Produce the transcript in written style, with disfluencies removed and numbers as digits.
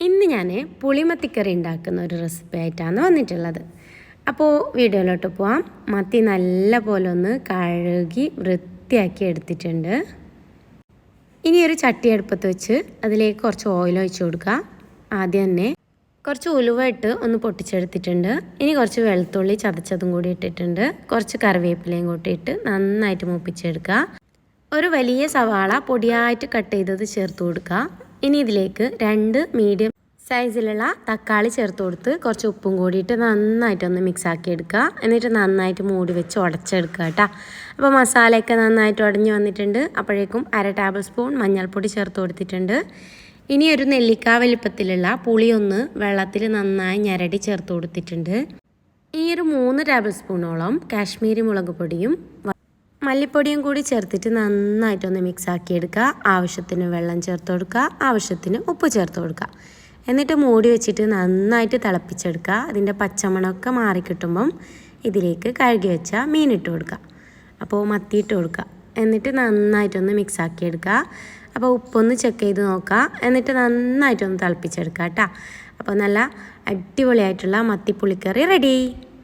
ഇന്ന് ഞാൻ പുളിമത്തിക്കറി ഉണ്ടാക്കുന്ന ഒരു റെസിപ്പി ആയിട്ടാണ് വന്നിട്ടുള്ളത്. അപ്പോൾ വീഡിയോയിലോട്ട് പോവാം. മത്തി നല്ല പോലെ ഒന്ന് കഴുകി വൃത്തിയാക്കി എടുത്തിട്ടുണ്ട്. ഇനി ഒരു ചട്ടി അടുപ്പത്ത് വെച്ച് അതിലേക്ക് കുറച്ച് ഓയിൽ ഒഴിച്ച് കൊടുക്കുക. ആദ്യം തന്നെ കുറച്ച് ഉലുവ ഇട്ട് ഒന്ന് പൊട്ടിച്ചെടുത്തിട്ടുണ്ട്. ഇനി കുറച്ച് വെളുത്തുള്ളി ചതച്ചതും കൂടി ഇട്ടിട്ടുണ്ട്. കുറച്ച് കറിവേപ്പിലയും കൂട്ടി ഇട്ട് നന്നായിട്ട് മൂപ്പിച്ചെടുക്കുക. ഒരു വലിയ സവാള പൊടിയായിട്ട് കട്ട് ചെയ്തത് ചേർത്ത് കൊടുക്കുക. ഇനി ഇതിലേക്ക് 2 മീഡിയം സൈസിലുള്ള തക്കാളി ചേർത്ത് കൊടുത്ത് കുറച്ച് ഉപ്പും കൂടിയിട്ട് നന്നായിട്ടൊന്ന് മിക്സ് ആക്കി എടുക്കുക. എന്നിട്ട് നന്നായിട്ട് മൂടി വെച്ച് ഉടച്ചെടുക്കുക കേട്ടോ. അപ്പോൾ മസാലയൊക്കെ നന്നായിട്ട് ഉടഞ്ഞ് വന്നിട്ടുണ്ട്. അപ്പോഴേക്കും 1/2 ടേബിൾ സ്പൂൺ മഞ്ഞൾപ്പൊടി ചേർത്ത് കൊടുത്തിട്ടുണ്ട്. ഇനി ഒരു നെല്ലിക്ക വലിപ്പത്തിലുള്ള പുളിയൊന്ന് വെള്ളത്തിൽ നന്നായി ഞരടി ചേർത്ത് കൊടുത്തിട്ടുണ്ട്. ഈ ഒരു 3 ടേബിൾ സ്പൂണോളം കാശ്മീരി മുളക് പൊടിയും മല്ലിപ്പൊടിയും കൂടി ചേർത്തിട്ട് നന്നായിട്ടൊന്ന് മിക്സ് ആക്കി എടുക്കുക. ആവശ്യത്തിന് വെള്ളം ചേർത്ത് കൊടുക്കുക, ആവശ്യത്തിന് ഉപ്പ് ചേർത്ത് കൊടുക്കുക. എന്നിട്ട് മൂടി വെച്ചിട്ട് നന്നായിട്ട് തിളപ്പിച്ചെടുക്കുക. അതിൻ്റെ പച്ചമണമൊക്കെ മാറിക്കിട്ടുമ്പം ഇതിലേക്ക് കഴുകി വെച്ച മീനിട്ട് കൊടുക്കുക. അപ്പോൾ മത്തി ഇട്ട് കൊടുക്കുക. എന്നിട്ട് നന്നായിട്ടൊന്ന് മിക്സ് ആക്കി എടുക്കുക. അപ്പോൾ ഉപ്പൊന്ന് ചെക്ക് ചെയ്ത് നോക്കുക. എന്നിട്ട് നന്നായിട്ടൊന്ന് തിളപ്പിച്ചെടുക്കുക കേട്ടോ. അപ്പോൾ നല്ല അടിപൊളിയായിട്ടുള്ള മത്തിപ്പുളിക്കറി റെഡി.